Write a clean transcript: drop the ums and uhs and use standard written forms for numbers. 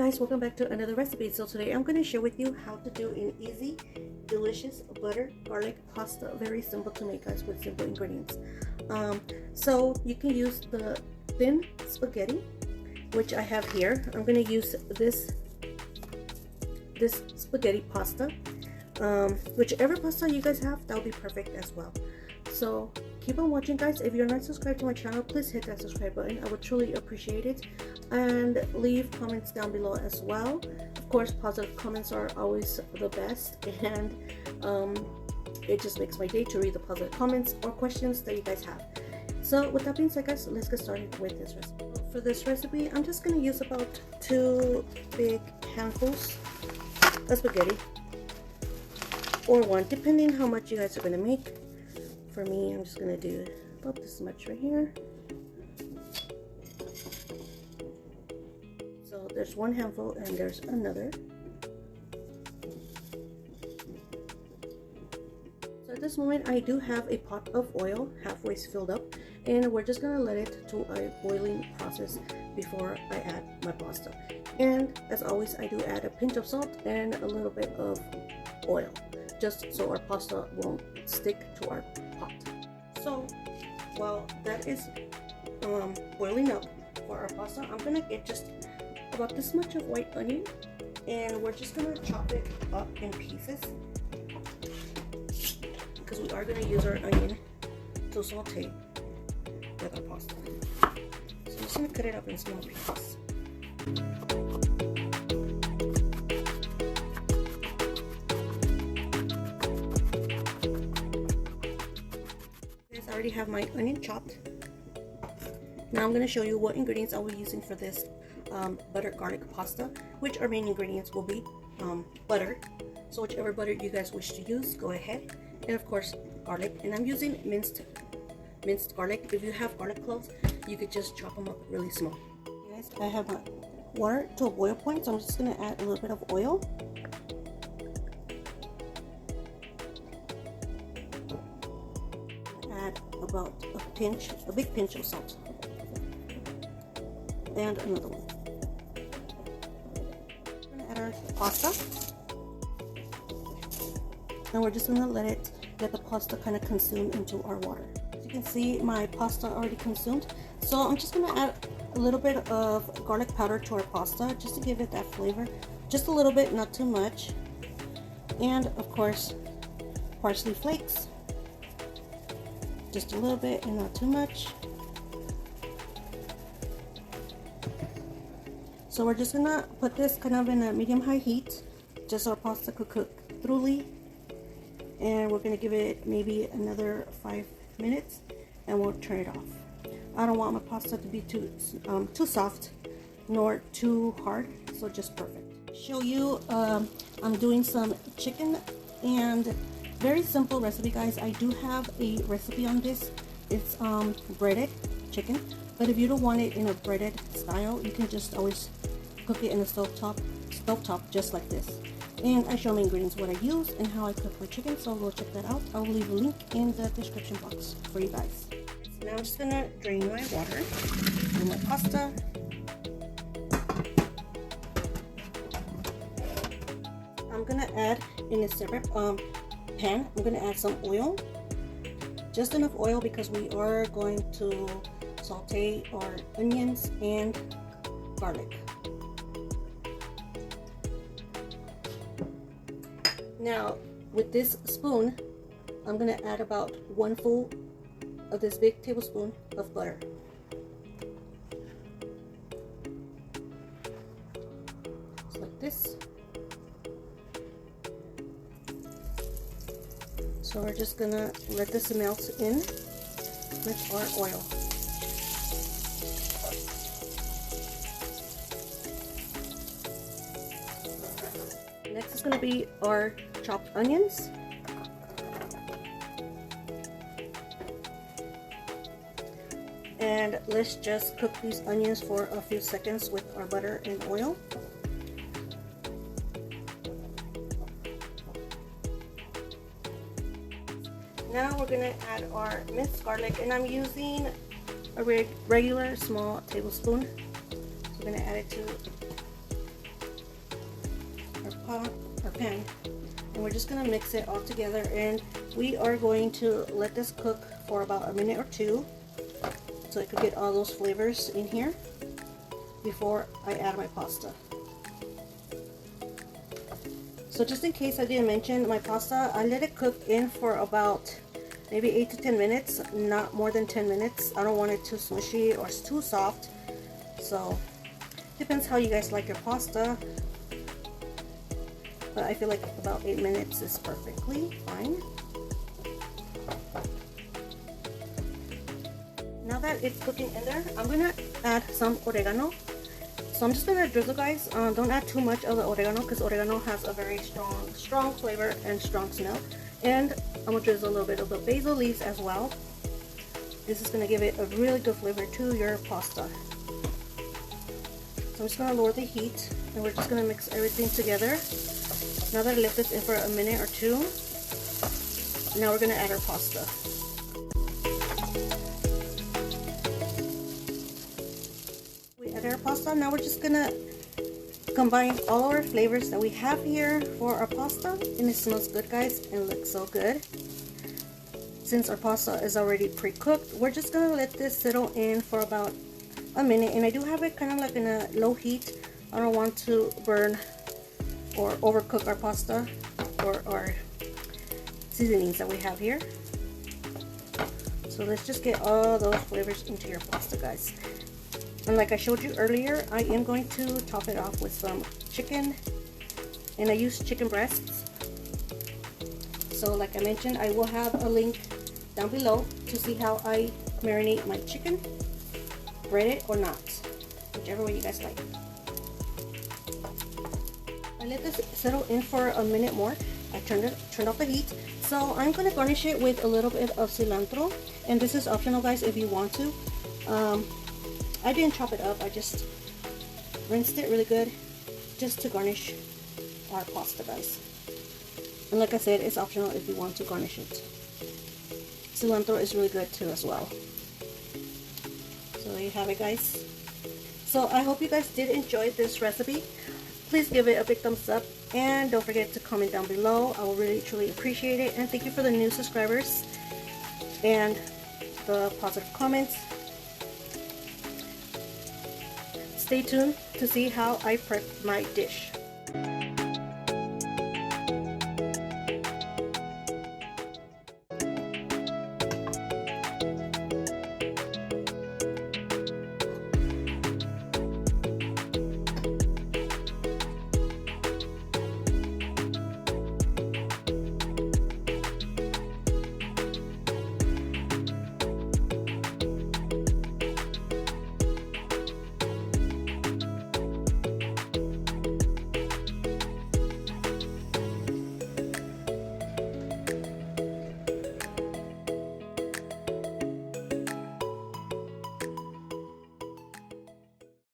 guys, welcome back to another recipe. So today I'm going to share with you how to do an easy, delicious butter garlic pasta. Very simple to make, guys, with simple ingredients. So you can use the thin spaghetti, which I have here. I'm going to use this spaghetti pasta. Whichever pasta you guys have, that'll be perfect as well. So keep on watching, guys. If you're not subscribed to my channel, please hit that subscribe button. I would truly appreciate it, and leave comments down below as well. Of course, positive comments are always the best, and it just makes my day to read the positive comments or questions that you guys have. So with that being said, guys, let's get started with this recipe. For this recipe, I'm just going to use about 2 big handfuls of spaghetti, or 1, depending how much you guys are going to make. For me, I'm just going to do about this much right here. So there's 1 handful and there's another. So at this moment, I do have a pot of oil halfway filled up, and we're just going to let it to a boiling process before I add my pasta. And as always, I do add a pinch of salt and a little bit of oil, just so our pasta won't stick to our pot. So while that is boiling up for our pasta, I'm gonna get just about this much of white onion, and we're just gonna chop it up in pieces because we are gonna use our onion to saute with our pasta. So I'm just gonna cut it up in small pieces. I already have my onion chopped. Now I'm going to show you what ingredients I'll be using for this butter garlic pasta, which our main ingredients will be butter. So whichever butter you guys wish to use, go ahead. And of course, garlic. And I'm using minced garlic. If you have garlic cloves, you could just chop them up really small. Okay, guys, I have my water to a boil point, so I'm just going to add a little bit of oil. About a big pinch of salt, and another one. We're gonna add our pasta, and we're just gonna let the pasta kind of consume into our water. As you can see, my pasta already consumed, so I'm just gonna add a little bit of garlic powder to our pasta just to give it that flavor, just a little bit, not too much, and of course parsley flakes. Just a little bit and not too much. So we're just gonna put this kind of in a medium-high heat, just so our pasta could cook thoroughly. And we're gonna give it maybe another 5 minutes, and we'll turn it off. I don't want my pasta to be too soft nor too hard, so just perfect. Show you, I'm doing some chicken, and very simple recipe, guys. I do have a recipe on this. It's breaded chicken, but if you don't want it in a breaded style, you can just always cook it in a stovetop just like this. And I show my ingredients, what I use and how I cook my chicken, so go check that out. I will leave a link in the description box for you guys. So now I'm just gonna drain my water and my pasta. I'm gonna add in a separate pan, I'm going to add some oil, just enough oil because we are going to saute our onions and garlic. Now with this spoon, I'm going to add about 1 full of this big tablespoon of butter. Just like this. So we're just gonna let this melt in with our oil. Next is gonna be our chopped onions. And let's just cook these onions for a few seconds with our butter and oil. Now we're going to add our minced garlic, and I'm using a regular small tablespoon. So we're going to add it to our pan, and we're just gonna mix it all together, and we are going to let this cook for about a minute or two so it could get all those flavors in here before I add my pasta. So just in case I didn't mention, my pasta, I let it cook in for about maybe 8 to 10 minutes, not more than 10 minutes. I don't want it too smushy or too soft, so depends how you guys like your pasta, but I feel like about 8 minutes is perfectly fine. Now that it's cooking in there, I'm gonna add some oregano. So I'm just gonna drizzle, guys. Don't add too much of the oregano because oregano has a very strong flavor and strong smell. And I'm gonna drizzle a little bit of the basil leaves as well. This is gonna give it a really good flavor to your pasta. So I'm just gonna lower the heat, and we're just gonna mix everything together. Now that I left this in for a minute or two, now we're gonna add our pasta. Our pasta. Now we're just gonna combine all our flavors that we have here for our pasta, and it smells good, guys, and looks so good. Since our pasta is already pre-cooked, we're just gonna let this settle in for about a minute, and I do have it kind of like in a low heat. I don't want to burn or overcook our pasta or our seasonings that we have here. So let's just get all those flavors into your pasta, guys. And like I showed you earlier, I am going to top it off with some chicken, and I use chicken breasts. So like I mentioned, I will have a link down below to see how I marinate my chicken, bread it or not, whichever way you guys like. I let this settle in for a minute more. I turned off the heat. So I'm going to garnish it with a little bit of cilantro, and this is optional, guys, if you want to. I didn't chop it up, I just rinsed it really good just to garnish our pasta, guys. And like I said, it's optional if you want to garnish it. Cilantro is really good too as well. So there you have it, guys. So I hope you guys did enjoy this recipe. Please give it a big thumbs up, and don't forget to comment down below. I will really truly appreciate it, and thank you for the new subscribers and the positive comments. Stay tuned to see how I prep my dish.